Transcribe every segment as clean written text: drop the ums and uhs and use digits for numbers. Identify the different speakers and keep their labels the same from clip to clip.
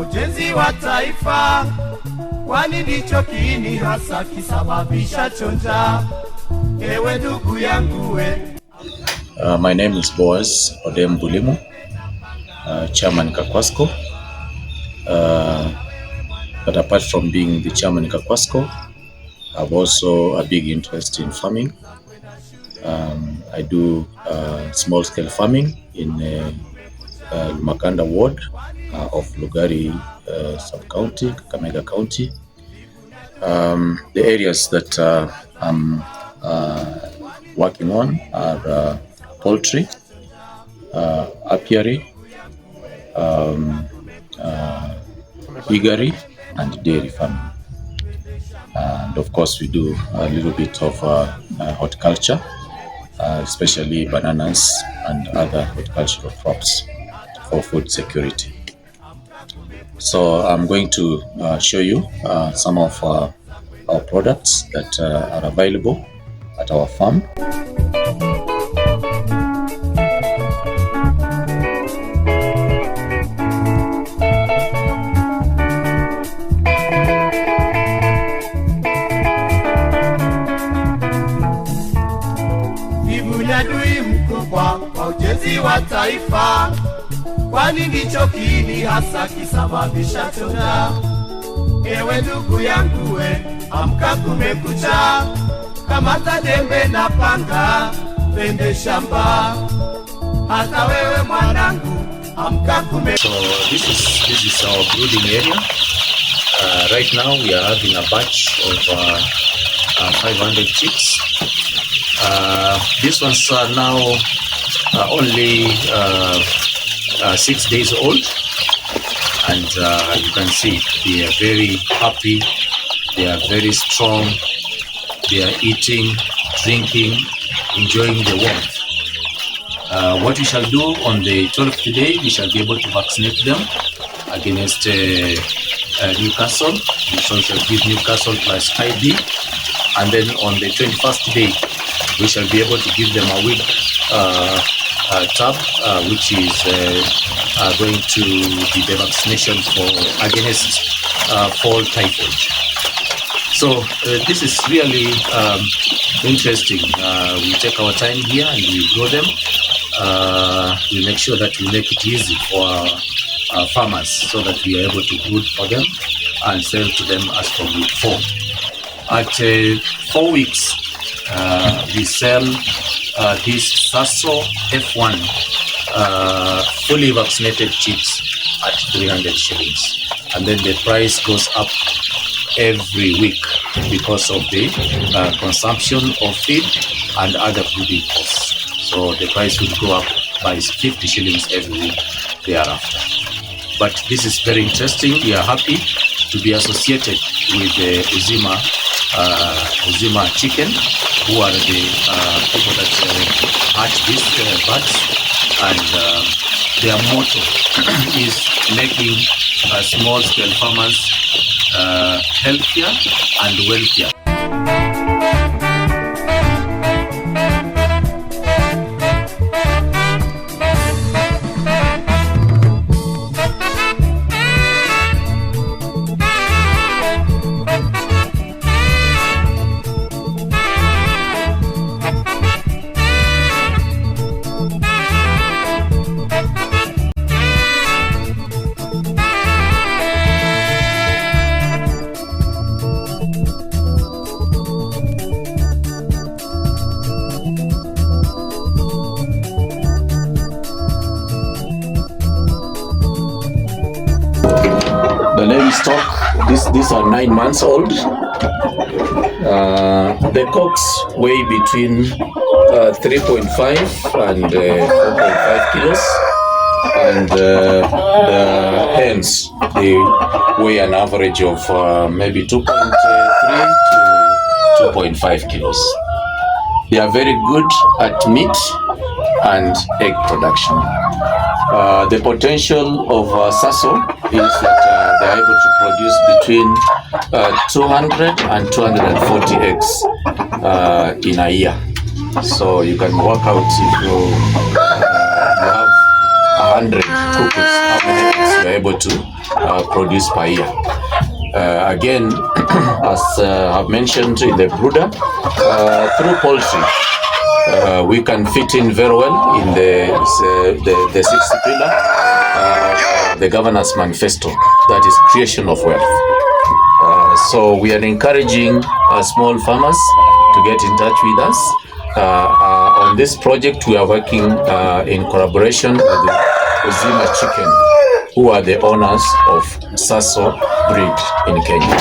Speaker 1: ujenzi wa taifa, kwani ndicho kiini hasa kisababisha chonja. Ewe ndugu yangu we.
Speaker 2: My name is Boaz Odem Bulimu, Chairman Kakwasco. But apart from being the Chairman Kakwasco, I have also a big interest in farming. I do small-scale farming in Makanda Ward of Lugari Sub-County, Kakamega County. The areas that I'm working on are poultry, apiary, piggery, and dairy farming. And of course, we do a little bit of horticulture, especially bananas and other horticultural crops for food security. So I'm going to show you some of our products that are available at our farm.
Speaker 1: Kwa ujenzi wa taifa, kwani ndicho kiini hasa kisababisha chonja. Ewe ndugu yangu we, amka kumekucha, kamata jembe na panga, twende shamba. Hata wewe mwanangu, amka kumekucha.
Speaker 2: So this is our brooding area. Right now we are having a batch of 500 chicks. These ones are now only 6 days old, and you can see they are very happy, they are very strong, they are eating, drinking, enjoying the warmth. What we shall do on the 12th day, we shall be able to vaccinate them against Newcastle. So we shall give Newcastle plus IB, and then on the 21st day, we shall be able to give them a week tab, which is going to be the vaccination for against fall typhoid. So this is really interesting. We take our time here and we grow them. We make sure that we make it easy for our farmers so that we are able to brood for them and sell to them as from week 4. At 4 weeks, we sell this Sasso F1 fully vaccinated chicks at 300 shillings. And then the price goes up every week because of the consumption of feed and other brooding costs. So the price will go up by 50 shillings every week thereafter. But this is very interesting. We are happy to be associated with the Uzima chicken, who are the people that hatch these birds, and their motto is making small-scale farmers healthier and wealthier. The livestock, these are 9 months old. The cocks weigh between 3.5 and 4.5 kilos, and the hens, they weigh an average of maybe 2.3 to 2.5 kilos. They are very good at meat and egg production. The potential of Sasso is that they are able to produce between 200 and 240 eggs in a year. So you can work out if you have 100 couples, how many eggs you are able to produce per year. Again, as I've mentioned in the brooder, through poultry, we can fit in very well in the sixth pillar, the governance manifesto, that is creation of wealth. So we are encouraging small farmers to get in touch with us. On this project, we are working in collaboration with the Uzima Chicken, who are the owners of Saso breed in Kenya.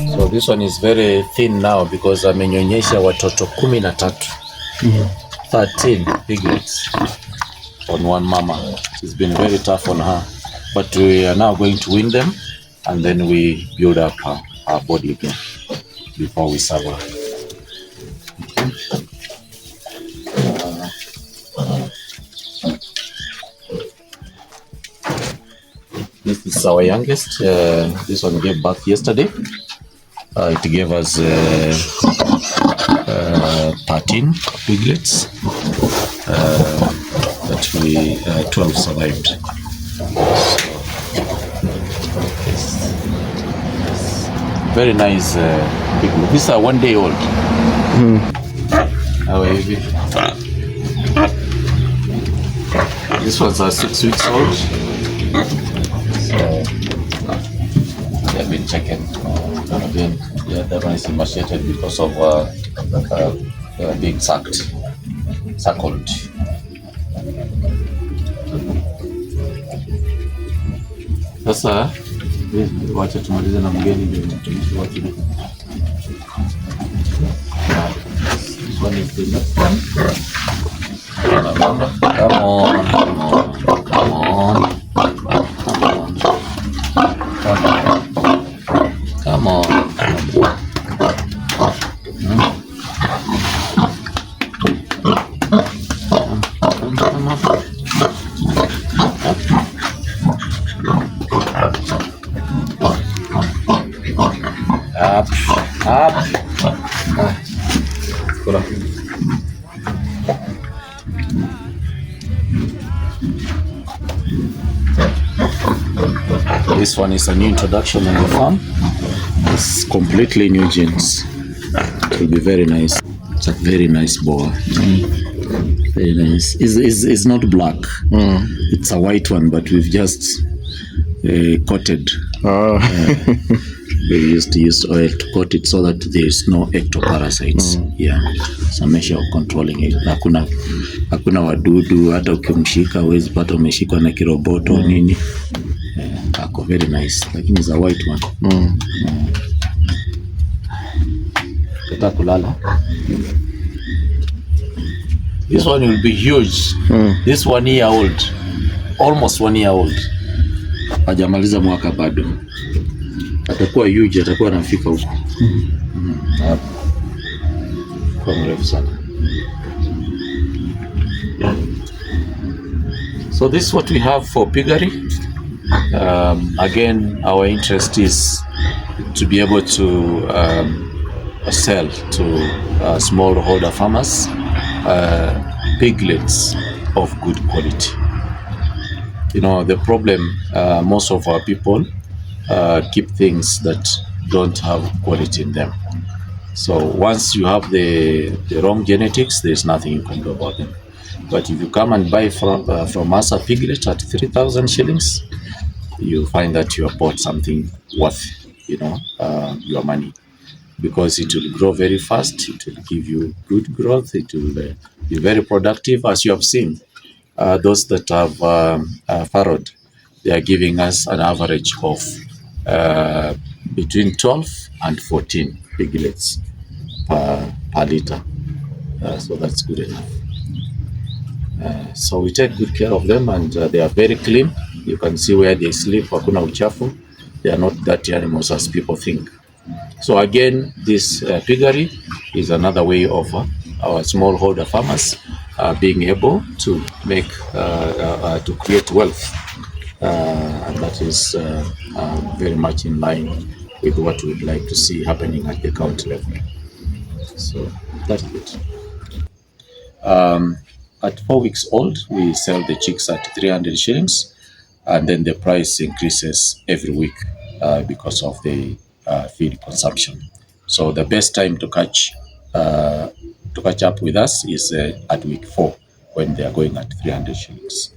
Speaker 2: So this one is very thin now because amenyonyesha watoto 13. 13 piglets on one mama. It's been very tough on her, but we are now going to win them and then we build up our body again before we serve her. This is our youngest. This one gave birth yesterday. It gave us 13 piglets, but 12 survived. So, very nice piglet. These are 1 day old. How are you? This ones are 6 weeks old. So they've been checking. Again, the other one is emaciated because of being suckled. Sasa wacha tumalize na mgeni ndio mtumishi wake. This one is the next one. Come on. Up. This one is a new introduction on the farm. It's completely new genes. It will be very nice. It's a very nice boar. Very nice. It's not black. It's a white one, but we've just coated. We used to use oil to coat it so that there is no ectoparasites. Yeah, so measure of controlling it. Hakuna wadudu, hata ukimshika huwezi pata umeshikwa na kiroboto nini. Ako very nice, lakini is a white one. Kata kulala. This one will be huge. This 1 year old, almost 1 year old. Hajamaliza mwaka bado. Atakuwa huge, atakuwa anafika huko. Kwa mrefu sana. So this is what we have for piggery. Again, our interest is to be able to sell to smallholder farmers piglets of good quality. You know, the problem, most of our people keep things that don't have quality in them. So once you have the wrong genetics, there's nothing you can do about them. But if you come and buy from us a piglet at 3,000 shillings, you find that you have bought something worth, your money, because it will grow very fast. It will give you good growth. It will be very productive, as you have seen. Those that have farrowed, they are giving us an average of between 12 and 14 piglets per liter. So that's good enough.
Speaker 3: So we take good care of them, and they are very clean. You can see where they sleep, hakuna uchafu. They are not dirty animals as people think. So again, this piggery is another way of our smallholder farmers being able to make to create wealth, and that is very much in line with what we'd like to see happening at the county level. So that's it. At 4 weeks old, we sell the chicks at 300 shillings, and then the price increases every week because of the feed consumption. So the best time to catch up with us is at week 4, when they are going at 300 shillings.